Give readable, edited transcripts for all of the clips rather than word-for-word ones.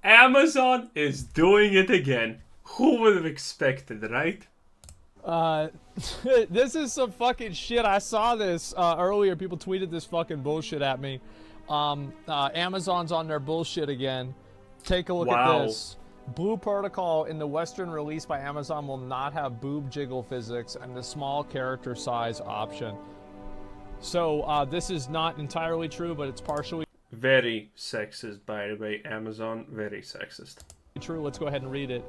Amazon is doing it again. Who would have expected, right? Uh, this is some fucking shit. I saw this earlier. People tweeted this fucking bullshit at me. Amazon's on their bullshit again. Take a look at Wow. this. Blue Protocol in the Western release by Amazon will not have boob jiggle physics and the small character size option. So this is not entirely true, but it's partially Very sexist, by the way. Amazon, very sexist. true. Let's go ahead and read it.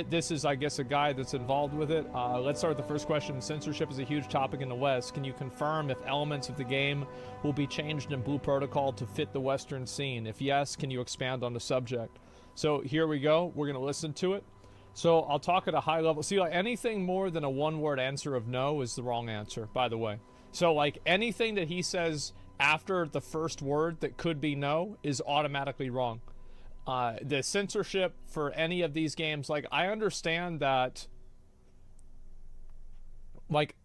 This is, I guess, a guy that's involved with it. Let's start with the first question. Censorship is a huge topic in the West. Can you confirm if elements of the game will be changed in Blue Protocol to fit the Western scene? If yes, can you expand on the subject? So here we go. We're going to listen to it. So I'll talk at a high level. See, like anything more than a one-word answer of no is the wrong answer, by the way. So like anything that he says after the first word that could be no is automatically wrong. The censorship for any of these games, like I understand that, like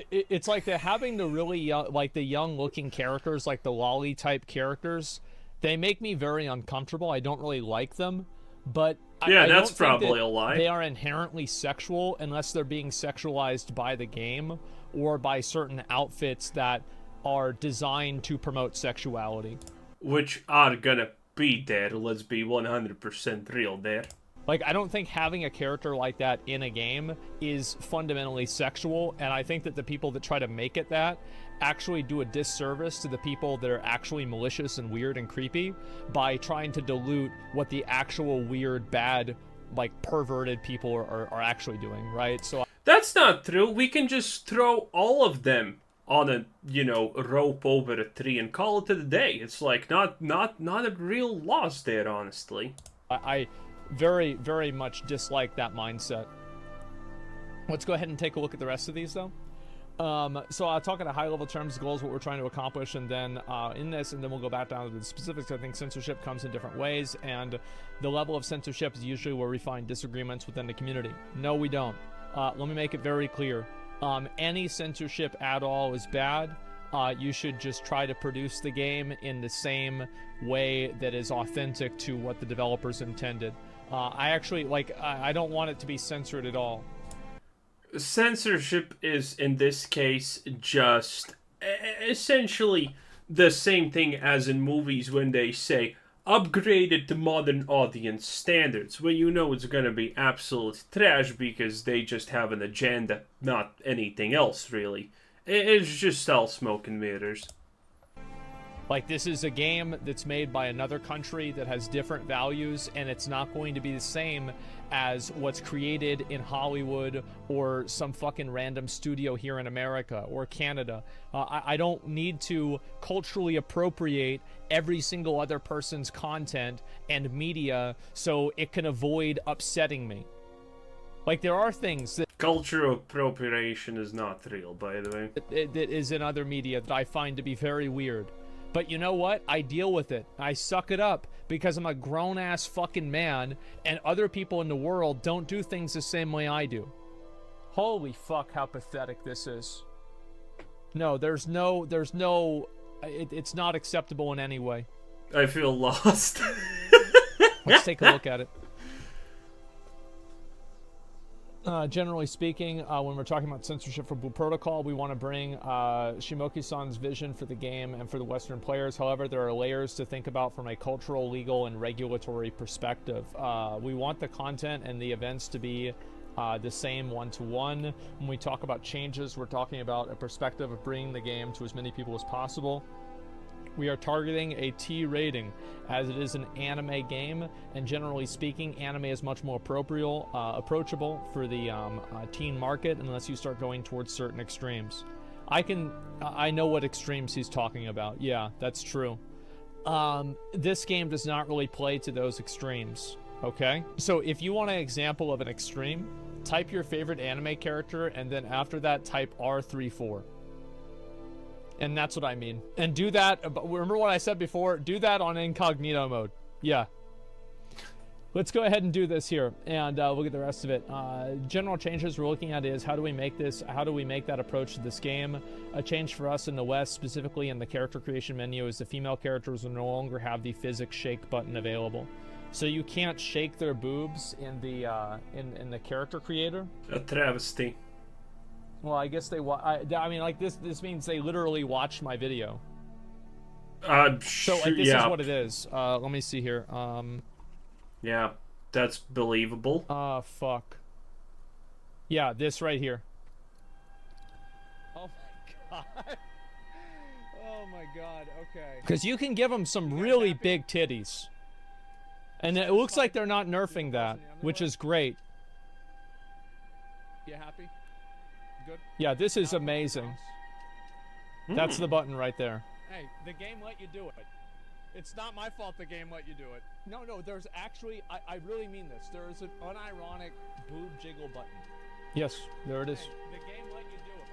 it's like they're having the really young, like the young looking characters, like the lolly type characters. They make me very uncomfortable. I don't really like them, but Yeah, I that's don't think probably that a lie. they are inherently sexual unless they're being sexualized by the game or by certain outfits that are designed to promote sexuality. Which are gonna be there, let's be 100% real there. Like, I don't think having a character like that in a game is fundamentally sexual, and I think that the people that try to make it that actually do a disservice to the people that are actually malicious and weird and creepy by trying to dilute what the actual weird, bad, like, perverted people are actually doing, right? So That's not true. We can just throw all of them on a, rope over a tree and call it a day. It's like not a real loss there, honestly. I very, very much dislike that mindset. Let's go ahead and take a look at the rest of these, though. So I'll talk at a high-level terms, goals, what we're trying to accomplish, and then in this, and then we'll go back down to the specifics. I think censorship comes in different ways, and the level of censorship is usually where we find disagreements within the community. No, we don't. Let me make it very clear. Any censorship at all is bad. You should just try to produce the game in the same way that is authentic to what the developers intended. I actually, I don't want it to be censored at all. Censorship is, in this case, just essentially the same thing as in movies when they say upgraded to modern audience standards, when you know it's gonna be absolute trash because they just have an agenda, not anything else really. It's just all smoke and mirrors. Like, this is a game that's made by another country that has different values, and it's not going to be the same as what's created in Hollywood or some fucking random studio here in America or Canada. I don't need to culturally appropriate every single other person's content and media so it can avoid upsetting me. Like, there are things that Cultural appropriation is not real, by the way. that is in other media that I find to be very weird. But you know what? I deal with it. I suck it up because I'm a grown-ass fucking man, and other people in the world don't do things the same way I do. Holy fuck, how pathetic this is. No, it's not acceptable in any way. I feel lost. Let's take a look at it. Generally speaking, when we're talking about censorship for Blue Protocol, we want to bring Shimoki-san's vision for the game and for the Western players. However, there are layers to think about from a cultural, legal, and regulatory perspective. We want the content and the events to be the same one-to-one. When we talk about changes, we're talking about a perspective of bringing the game to as many people as possible. We are targeting a T rating, as it is an anime game, and generally speaking, anime is much more approachable for the teen market, unless you start going towards certain extremes. I know what extremes he's talking about. Yeah, that's true. This game does not really play to those extremes, okay? So if you want an example of an extreme, type your favorite anime character, and then after that, type R34. And that's what I mean. And do that, remember what I said before? Do that on incognito mode. Yeah. let's go ahead and do this here, and look at the rest of it. General changes we're looking at is how do we make that approach to this game? A change for us in the West, specifically in the character creation menu, is the female characters will no longer have the physics shake button available. So you can't shake their boobs in the character creator. A travesty. Well, I guess I mean, like, this means they literally watched my video. So, like, this is what it is. Let me see here. Yeah, that's believable. Fuck. Yeah, this right here. Oh my god. Oh my god, okay. Because you can give them some really big titties. And it looks like they're not nerfing that, which is great. You happy? Good? Yeah, this is amazing. That's the button right there. Hey, the game let you do it. It's not my fault the game let you do it. No, there's actually, I really mean this. There is an unironic boob jiggle button. Yes, there it is. Hey, the game let you do it.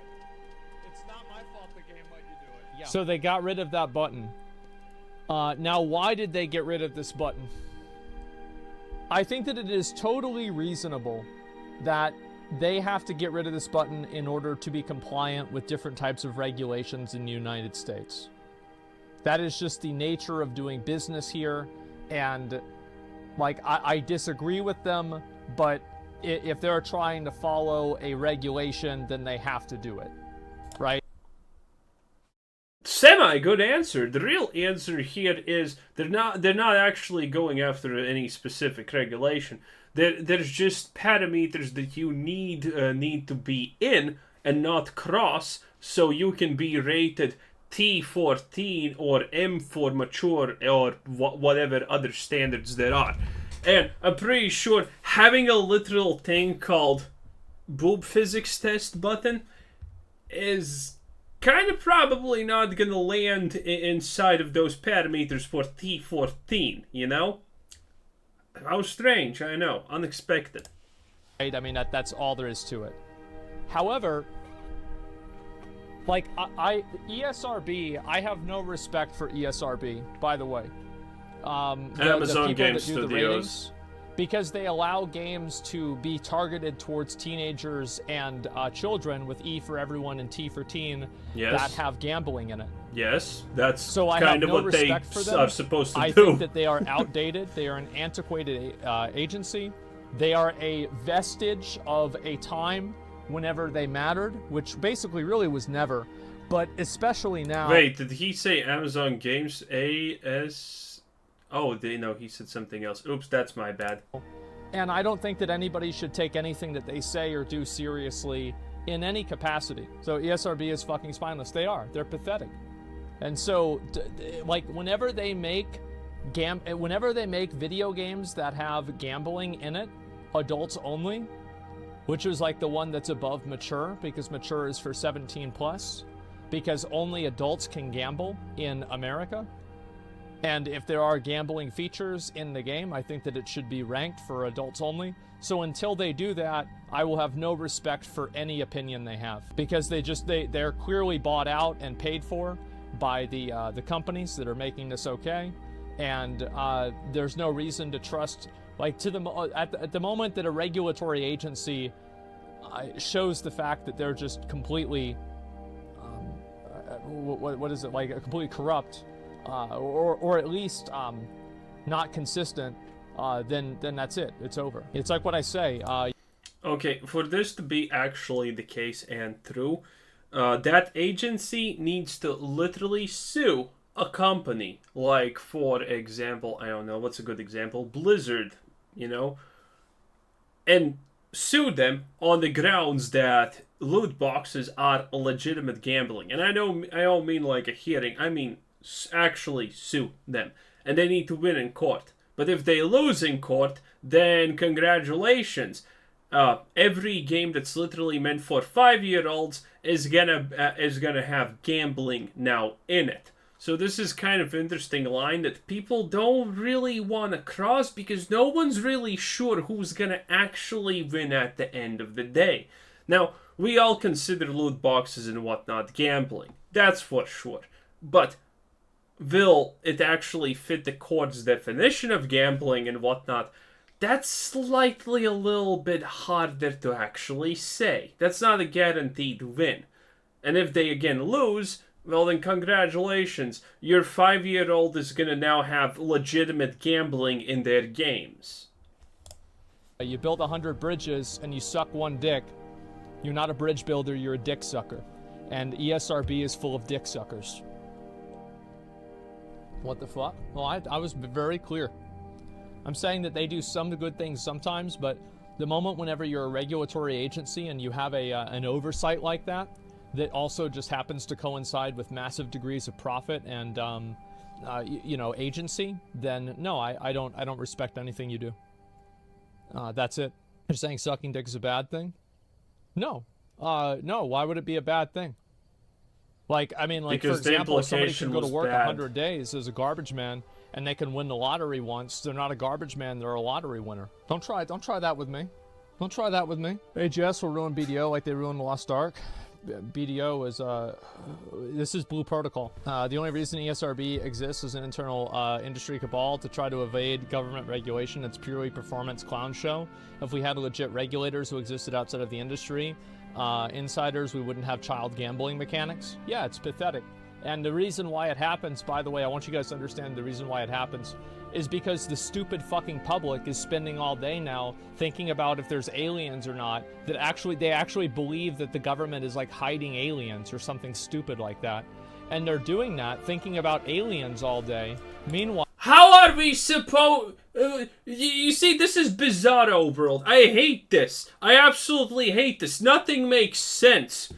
It's not my fault the game let you do it. Yeah. So they got rid of that button. Now, why did they get rid of this button? I think that it is totally reasonable that they have to get rid of this button in order to be compliant with different types of regulations in the United States. That is just the nature of doing business here, and like I disagree with them, but if they're trying to follow a regulation, then they have to do it, right? Semi-good answer. The real answer here is they're not actually going after any specific regulation. There's just parameters that you need to be in and not cross, so you can be rated T14 or M for mature or whatever other standards there are. And I'm pretty sure having a literal thing called boob physics test button is kind of probably not gonna land inside of those parameters for T14, you know? How strange, I know. Unexpected. Right, I mean, that's all there is to it. However, like, ESRB, I have no respect for ESRB, by the way. Amazon Game Studios. Because they allow games to be targeted towards teenagers and children with E for everyone and T for teen that have gambling in it. Yes, that's so kind of what they are supposed to do. I think that they are outdated. They are an antiquated agency. They are a vestige of a time whenever they mattered, which basically really was never, but especially now. Wait, did he say Amazon Games AS? Oh, no, he said something else. Oops, that's my bad. And I don't think that anybody should take anything that they say or do seriously in any capacity. So ESRB is fucking spineless. They are. They're pathetic. And so, like, whenever they make video games that have gambling in it, adults only, which is like the one that's above mature, because mature is for 17 plus, because only adults can gamble in America. And if there are gambling features in the game, I think that it should be ranked for adults only. So until they do that, I will have no respect for any opinion they have, because they're clearly bought out and paid for by the companies that are making this okay. And there's no reason to trust, like, at the moment that a regulatory agency shows the fact that they're just completely what is it, like, completely corrupt, or at least not consistent, then that's it. It's over. It's like what I say. Okay, for this to be actually the case and true, that agency needs to literally sue a company. Like, for example, I don't know, what's a good example? Blizzard, you know? And sue them on the grounds that loot boxes are legitimate gambling. And I don't mean like a hearing, I mean actually sue them, and they need to win in court. But if they lose in court, then congratulations. Every game that's literally meant for 5-year-olds is gonna have gambling now in it. So this is kind of interesting line that people don't really want to cross, because no one's really sure who's gonna actually win at the end of the day. Now, we all consider loot boxes and whatnot gambling. That's for sure. But will it actually fit the court's definition of gambling and whatnot? That's slightly a little bit harder to actually say. That's not a guaranteed win. And if they again lose, well then congratulations. Your 5-year-old is gonna now have legitimate gambling in their games. You build 100 bridges and you suck one dick. You're not a bridge builder, you're a dick sucker. And ESRB is full of dick suckers. What the fuck? Well, I was very clear. I'm saying that they do some good things sometimes, but the moment whenever you're a regulatory agency and you have an oversight like that also just happens to coincide with massive degrees of profit and agency, then no, I don't respect anything you do. That's it. You're saying sucking dick is a bad thing? No. No, why would it be a bad thing? Like, I mean, like, because for example, if somebody can go to work bad. 100 days as a garbage man and they can win the lottery once, they're not a garbage man, they're a lottery winner. Don't try that with me. Don't try that with me. AGS will ruin BDO like they ruined Lost Ark. BDO is, this is Blue Protocol. The only reason ESRB exists is an internal industry cabal to try to evade government regulation. It's purely performance clown show. If we had legit regulators who existed outside of the industry, insiders, we wouldn't have child gambling mechanics. Yeah, it's pathetic. And the reason why it happens, by the way, I want you guys to understand the reason why it happens, is because the stupid fucking public is spending all day now thinking about if there's aliens or not, that they actually believe that the government is like hiding aliens or something stupid like that. And they're doing that, thinking about aliens all day. Meanwhile, how are we supposed... you see, this is bizarro world. I hate this. I absolutely hate this. Nothing makes sense.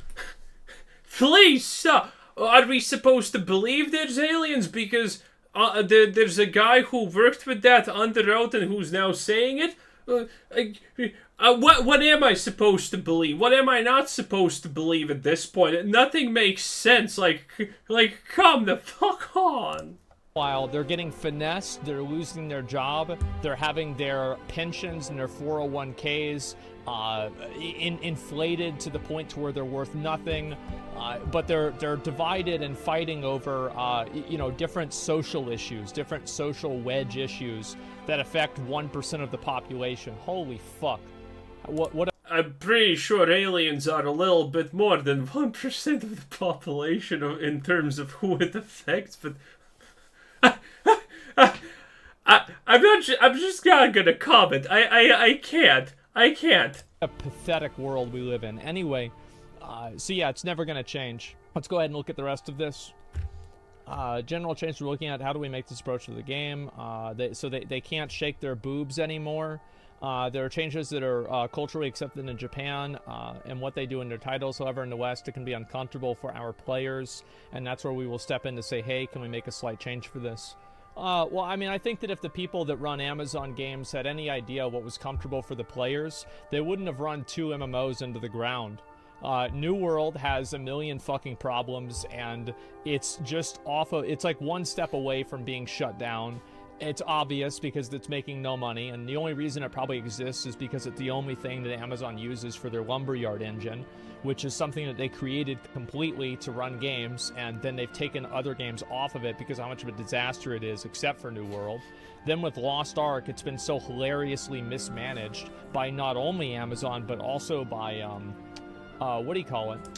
Please stop. Are we supposed to believe there's aliens because there's a guy who worked with that on the road and who's now saying it? What am I supposed to believe? What am I not supposed to believe at this point? Nothing makes sense. Like, come the fuck on. While they're getting finessed, they're losing their job, they're having their pensions and their 401ks inflated to the point to where they're worth nothing, but they're divided and fighting over different social issues, different social wedge issues that affect 1% of the population. Holy fuck! What? I'm pretty sure aliens are a little bit more than 1% of the population in terms of who it affects, but. I'm just not gonna comment. I can't. A pathetic world we live in. Anyway, so yeah, it's never gonna change. Let's go ahead and look at the rest of this. General change we're looking at, how do we make this approach to the game? They can't shake their boobs anymore. There are changes that are culturally accepted in Japan, and what they do in their titles. However, in the West, it can be uncomfortable for our players, and that's where we will step in to say, hey, can we make a slight change for this? Well, I mean, I think that if the people that run Amazon games had any idea what was comfortable for the players, they wouldn't have run 2 MMOs into the ground. New World has a million fucking problems, and it's just it's like one step away from being shut down. It's obvious because it's making no money, and the only reason it probably exists is because it's the only thing that Amazon uses for their Lumberyard engine, which is something that they created completely to run games, and then they've taken other games off of it because how much of a disaster it is, except for New World. Then with Lost Ark, it's been so hilariously mismanaged by not only Amazon, but also by, what do you call it?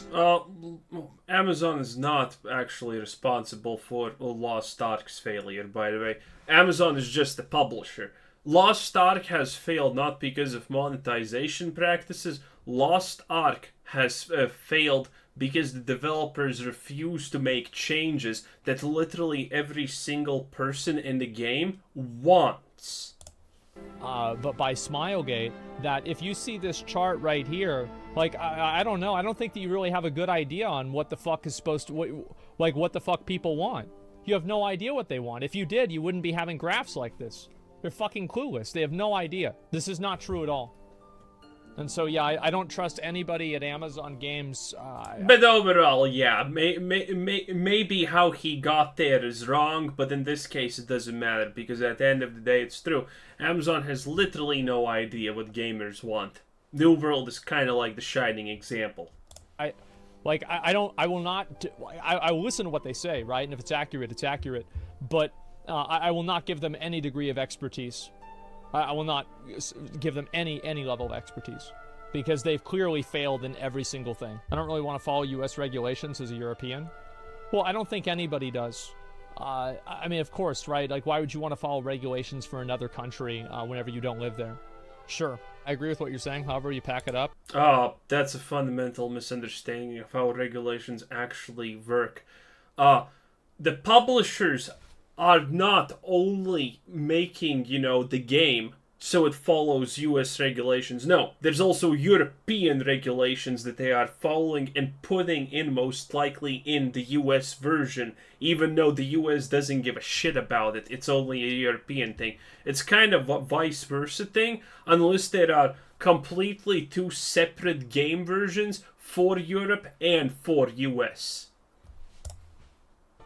Amazon is not actually responsible for Lost Ark's failure, by the way. Amazon is just the publisher. Lost Ark has failed not because of monetization practices. Lost Ark has failed because the developers refuse to make changes that literally every single person in the game wants. But by Smilegate, that if you see this chart right here, like, I don't know, I don't think that you really have a good idea on what the fuck is supposed to, what the fuck people want. You have no idea what they want. If you did, you wouldn't be having graphs like this. They're fucking clueless. They have no idea. This is not true at all. And so, yeah, I don't trust anybody at Amazon Games. But overall, yeah, maybe how he got there is wrong, but in this case it doesn't matter, because at the end of the day it's true. Amazon has literally no idea what gamers want. New World is kind of like the shining example. I will listen to what they say, right? And if it's accurate, it's accurate. But I will not give them any degree of expertise. I will not give them any level of expertise, because they've clearly failed in every single thing. I don't really want to follow U.S. regulations as a European. Well, I don't think anybody does. I mean, of course, right? Like, why would you want to follow regulations for another country whenever you don't live there? Sure, I agree with what you're saying. However, you pack it up. Oh, that's a fundamental misunderstanding of how regulations actually work. The publishers are not only making, the game so it follows US regulations. No, there's also European regulations that they are following and putting in, most likely in the US version, even though the US doesn't give a shit about it. It's only a European thing. It's kind of a vice versa thing, unless there are completely two separate game versions for Europe and for US.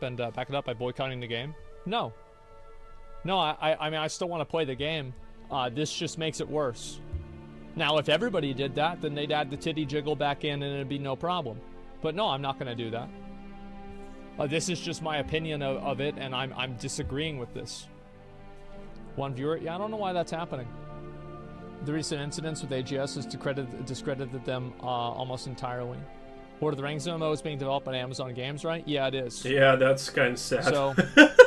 And back it up by boycotting the game? No. No, I mean, I still want to play the game. This just makes it worse. Now, if everybody did that, then they'd add the titty jiggle back in and it'd be no problem. But no, I'm not going to do that. This is just my opinion of it, and I'm disagreeing with this. One viewer? Yeah, I don't know why that's happening. The recent incidents with AGS has discredited them almost entirely. Lord of the Rings MMO is being developed by Amazon Games, right? Yeah, it is. Yeah, that's kind of sad. So,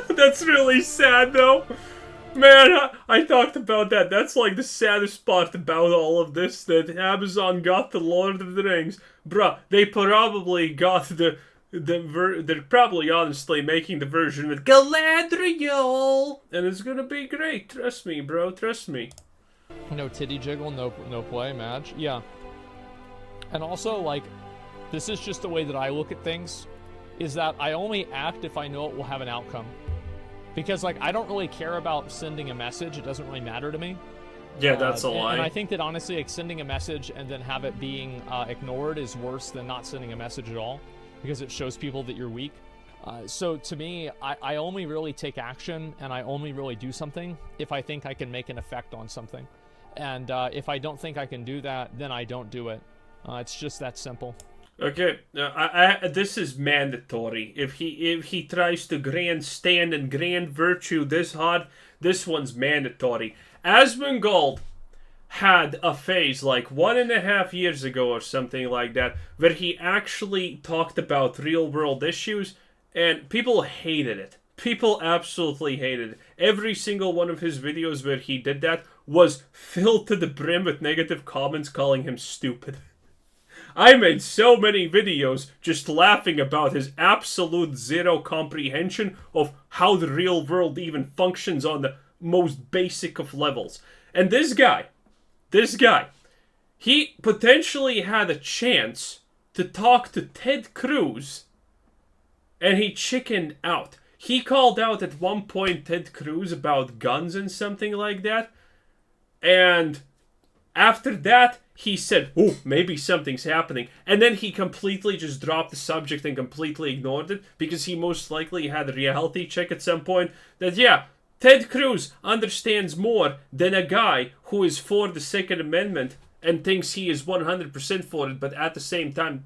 that's really sad, though. Man, I talked about that. That's like the saddest part about all of this, that Amazon got the Lord of the Rings. Bruh, they probably got they're probably honestly making the version with Galadriel, and it's gonna be great. Trust me, bro. Trust me. No titty jiggle, no play match. Yeah. And also, like, this is just the way that I look at things, is that I only act if I know it will have an outcome. Because, like, I don't really care about sending a message. It doesn't really matter to me. Yeah, that's a lie. And I think that, honestly, like, sending a message and then have it being ignored is worse than not sending a message at all, because it shows people that you're weak. So, to me, I only really take action, and I only really do something if I think I can make an effect on something. And if I don't think I can do that, then I don't do it. It's just that simple. Okay, this is mandatory. If he tries to grandstand and grand virtue this hard, this one's mandatory. Asmongold had a phase like 1.5 years ago or something like that, where he actually talked about real world issues, and people hated it. People absolutely hated it. Every single one of his videos where he did that was filled to the brim with negative comments calling him stupid. I made so many videos just laughing about his absolute zero comprehension of how the real world even functions on the most basic of levels. And this guy, he potentially had a chance to talk to Ted Cruz, and he chickened out. He called out at one point Ted Cruz about guns and something like that, and after that, he said, oh, maybe something's happening. And then he completely just dropped the subject and completely ignored it, because he most likely had a reality check at some point that, yeah, Ted Cruz understands more than a guy who is for the Second Amendment and thinks he is 100% for it, but at the same time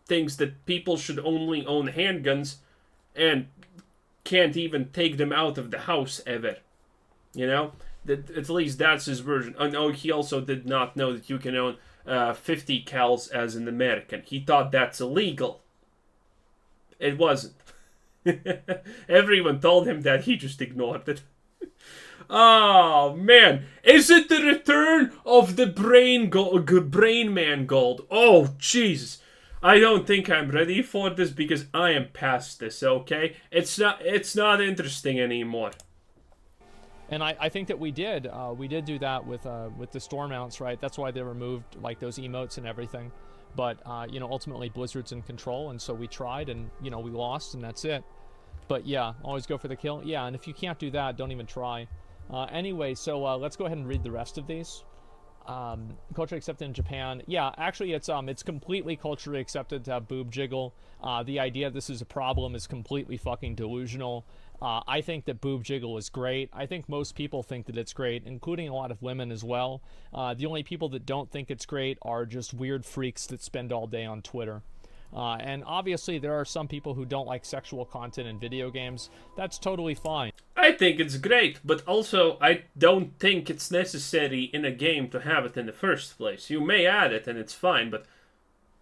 thinks that people should only own handguns and can't even take them out of the house ever. You know? That, at least that's his version. Oh, no, he also did not know that you can own 50 cals as an American. He thought that's illegal. It wasn't. Everyone told him that. He just ignored it. Oh, man. Is it the return of the brain man gold? Oh, Jesus. I don't think I'm ready for this, because I am past this, okay? It's not interesting anymore. And I think that we did do that with the storm mounts, right? That's why they removed, like, those emotes and everything. But ultimately Blizzard's in control, and so we tried, and we lost, and that's it. But yeah, always go for the kill. Yeah, and if you can't do that, don't even try. Anyway, so let's go ahead and read the rest of these. Culturally accepted in Japan. Yeah, actually, it's completely culturally accepted to have boob jiggle. The idea this is a problem is completely fucking delusional. I think that boob jiggle is great. I think most people think that it's great, including a lot of women as well. The only people that don't think it's great are just weird freaks that spend all day on Twitter. And obviously, there are some people who don't like sexual content in video games. That's totally fine. I think it's great, but also I don't think it's necessary in a game to have it in the first place. You may add it and it's fine, but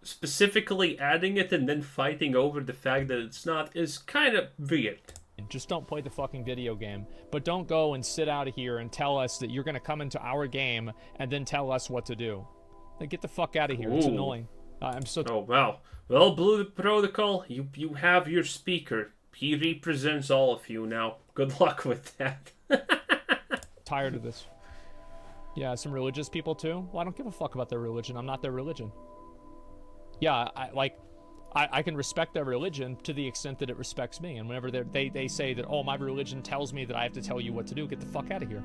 specifically adding it and then fighting over the fact that it's not is kind of weird. Just don't play the fucking video game. But don't go and sit out of here and tell us that you're going to come into our game and then tell us what to do. Like, get the fuck out of here. It's annoying. I'm so... Oh, wow. Well, Blue Protocol, you have your speaker. He represents all of you now. Good luck with that. tired of this. Yeah, some religious people too. Well, I don't give a fuck about their religion. I'm not their religion. Yeah, I can respect their religion to the extent that it respects me. And whenever they say that, oh, my religion tells me that I have to tell you what to do, get the fuck out of here.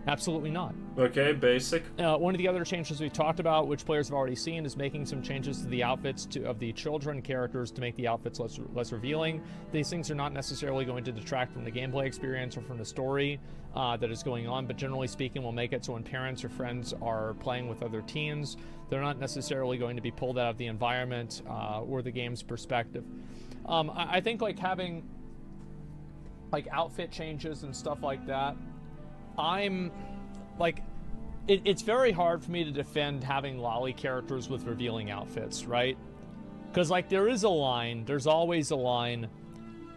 Absolutely not. Okay, basic. One of the other changes we talked about, which players have already seen, is making some changes to the outfits of the children characters to make the outfits less revealing. These things are not necessarily going to detract from the gameplay experience or from the story that is going on, but generally speaking, will make it so when parents or friends are playing with other teens, they're not necessarily going to be pulled out of the environment or the game's perspective. I think like having like outfit changes and stuff like that, I'm like, it's very hard for me to defend having lolly characters with revealing outfits, right? Because like there is a line, there's always a line.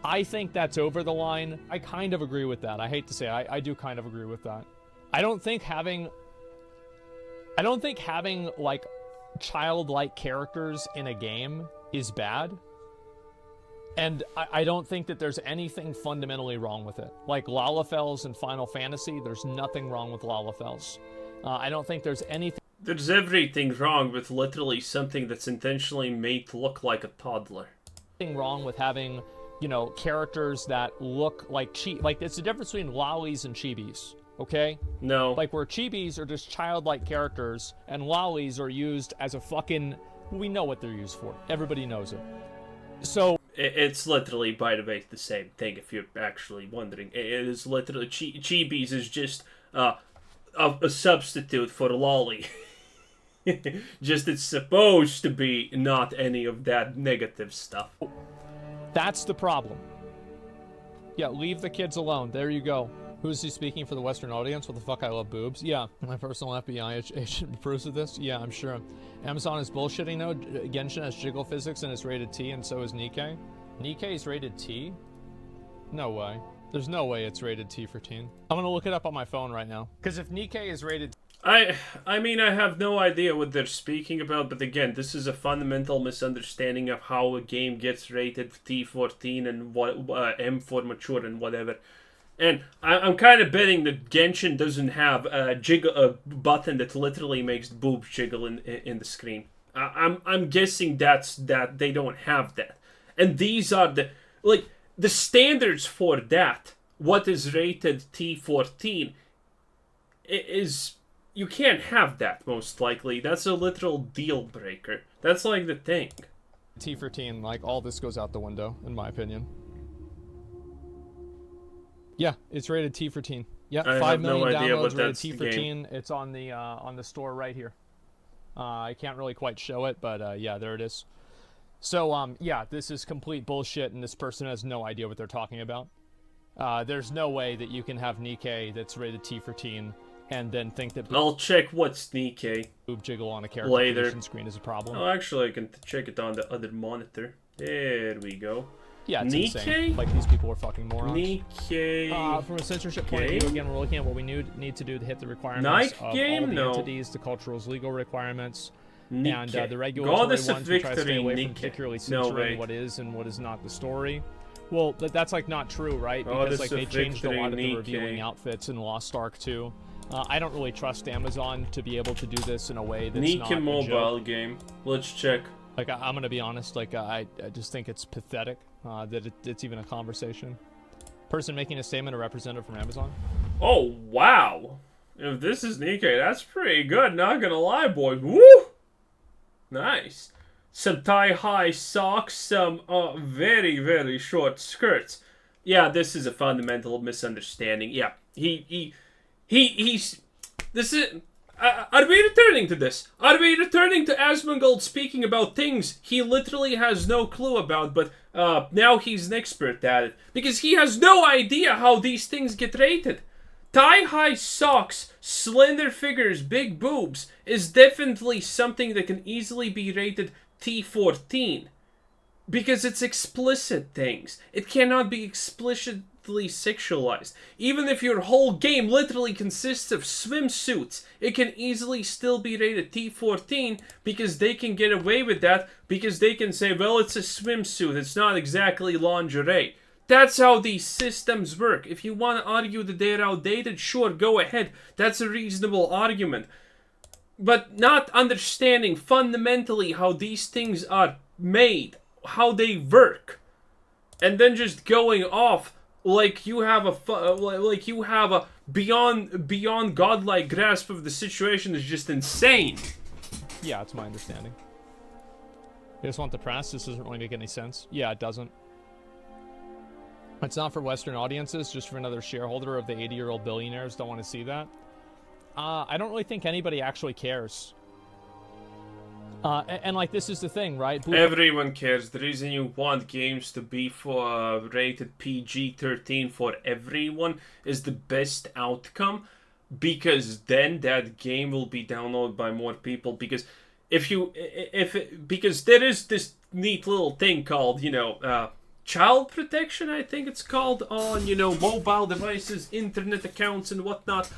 I think that's over the line. I kind of agree with that. I hate to say I do kind of agree with that. I don't think having like childlike characters in a game is bad. And I don't think that there's anything fundamentally wrong with it. Like Lalafels in Final Fantasy, there's nothing wrong with Lalafels. I don't think there's anything... There's everything wrong with literally something that's intentionally made to look like a toddler. Wrong with having, you know, characters that look like like it's the difference between lollies and chibis, okay? No. Like where chibis are just childlike characters and lollies are used as a fucking... We know what they're used for. Everybody knows it. So... It's literally, by the way, the same thing, if you're actually wondering. It is literally... Chibis is just a substitute for lolly. Just it's supposed to be not any of that negative stuff. That's the problem. Yeah, leave the kids alone. There you go. Who's he speaking for the Western audience? What the fuck, I love boobs? Yeah. My personal FBI agent approves of this? Yeah, I'm sure. Amazon is bullshitting though. Genshin has jiggle physics and it's rated T, and so is Nikkei. Nikkei's rated T? No way. There's no way it's rated T for teen. I'm gonna look it up on my phone right now. Because if Nikkei is rated... I mean, I have no idea what they're speaking about, but again, this is a fundamental misunderstanding of how a game gets rated T14 and what M for mature and whatever. And I'm kind of betting that Genshin doesn't have a button that literally makes boobs jiggle in the screen. I'm guessing that they don't have that. And these are the standards for that. What is rated T14 is... You can't have that, most likely. That's a literal deal breaker. That's like the thing. T for teen, like all this goes out the window, in my opinion. Yeah, it's rated T for teen. Yeah, 5 million downloads rated T for teen. It's on the store right here. I can't really quite show it, but yeah, there it is. So yeah, this is complete bullshit, and this person has no idea what they're talking about. There's no way that you can have Nikkei that's rated T for teen and then think that... I'll check what's Nikkei boob jiggle on a character creation screen is a problem. Oh, actually, I can check it on the other monitor. There we go. Yeah, it's Nikkei? insane. Like, these people are fucking morons. Nikkei. From a censorship point of view, again, we're looking at what we need to do to hit the requirements of all the entities, the cultural's legal requirements, Nikkei. and the regulatory ones. We try to stay away Nikkei. from particularly censoring what is and what is not the story. Well, that's, like, not true, right? Because, like, they changed a lot of the revealing outfits in Lost Ark 2. I don't really trust Amazon to be able to do this in a way that's not a mobile joke. game. Let's check. Like, I'm gonna be honest, like, I just think it's pathetic that it's even a conversation. Person making a statement, a representative from Amazon. Oh, wow. If this is Nikkei, that's pretty good, not gonna lie, boys. Woo! Nice. Some thigh-high socks, some very, very short skirts. Yeah, this is a fundamental misunderstanding. Yeah, he's... This is... Are we returning to this? Are we returning to Asmongold speaking about things he literally has no clue about, but now he's an expert at it? Because he has no idea how these things get rated. Thigh-high socks, slender figures, big boobs is definitely something that can easily be rated T14. Because it's explicit things. It cannot be explicitly sexualized. Even if your whole game literally consists of swimsuits, it can easily still be rated T14 because they can get away with that because they can say, well, it's a swimsuit, it's not exactly lingerie. That's how these systems work. If you want to argue that they're outdated, sure, go ahead. That's a reasonable argument. But not understanding fundamentally how these things are made, how they work, and then just going off like you have a beyond godlike grasp of the situation is just insane. Yeah, that's my understanding. They just want the press. This doesn't really make any sense. Yeah, it doesn't. It's not for Western audiences, just for another shareholder of the 80-year-old billionaires don't want to see that. I don't really think anybody actually cares. And like, this is the thing, right? Everyone cares. The reason you want games to be for rated PG-13 for everyone is the best outcome, because then that game will be downloaded by more people. Because because there is this neat little thing called, child protection, I think it's called, on, mobile devices, internet accounts, and whatnot.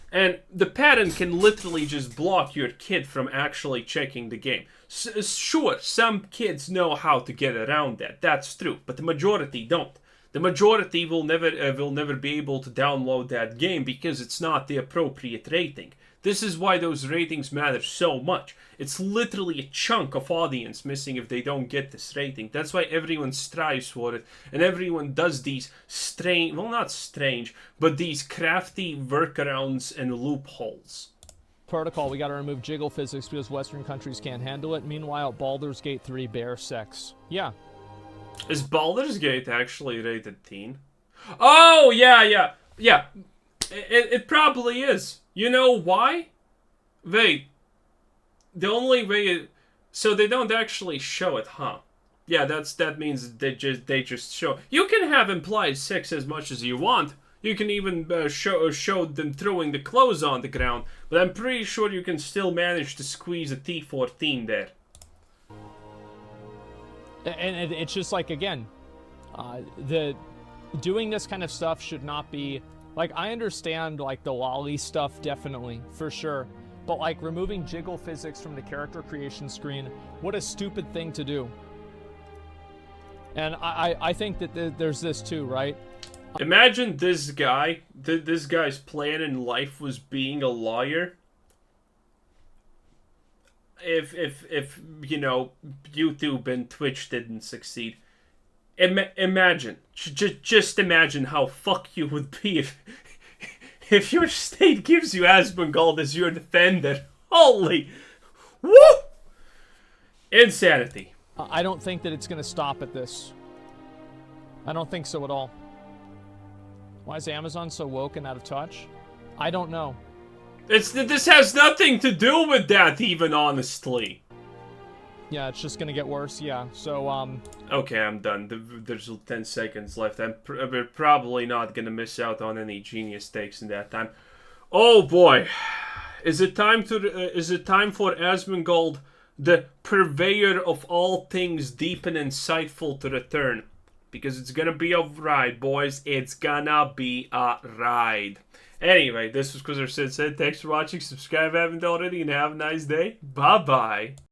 And the parent can literally just block your kid from actually checking the game. Sure, some kids know how to get around that. That's true, but the majority don't. The majority will never be able to download that game because it's not the appropriate rating. This is why those ratings matter so much. It's literally a chunk of audience missing if they don't get this rating. That's why everyone strives for it, and everyone does these strange, well, not strange, but these crafty workarounds and loopholes. Protocol, we gotta remove jiggle physics because Western countries can't handle it. Meanwhile, Baldur's Gate 3 bear sex. Yeah. Is Baldur's Gate actually rated teen? Oh, yeah. It probably is. You know why? Wait. The only way so they don't actually show it, huh? Yeah, that means they just show. You can have implied sex as much as you want. You can even show them throwing the clothes on the ground, but I'm pretty sure you can still manage to squeeze a T14 there. And it's just like, again, doing this kind of stuff should not be, like, I understand, like, the lolly stuff, definitely, for sure. But, like, removing jiggle physics from the character creation screen, what a stupid thing to do. And I think that there's this too, right? Imagine this guy, this guy's plan in life was being a lawyer. If YouTube and Twitch didn't succeed. Imagine, just imagine how fuck you would be if your state gives you Asmongold as your defender. Holy, woo! Insanity. I don't think that it's going to stop at this. I don't think so at all. Why is Amazon so woke and out of touch? I don't know. This has nothing to do with that, even, honestly. Yeah, it's just gonna get worse, yeah. So, Okay, I'm done. There's 10 seconds left. We're probably not gonna miss out on any genius takes in that time. Oh boy. Is it time for Asmongold, the purveyor of all things deep and insightful, to return? Because it's gonna be a ride, boys. It's gonna be a ride. Anyway, this was Quizzer Sid said. Thanks for watching. Subscribe if you haven't already, and have a nice day. Bye-bye.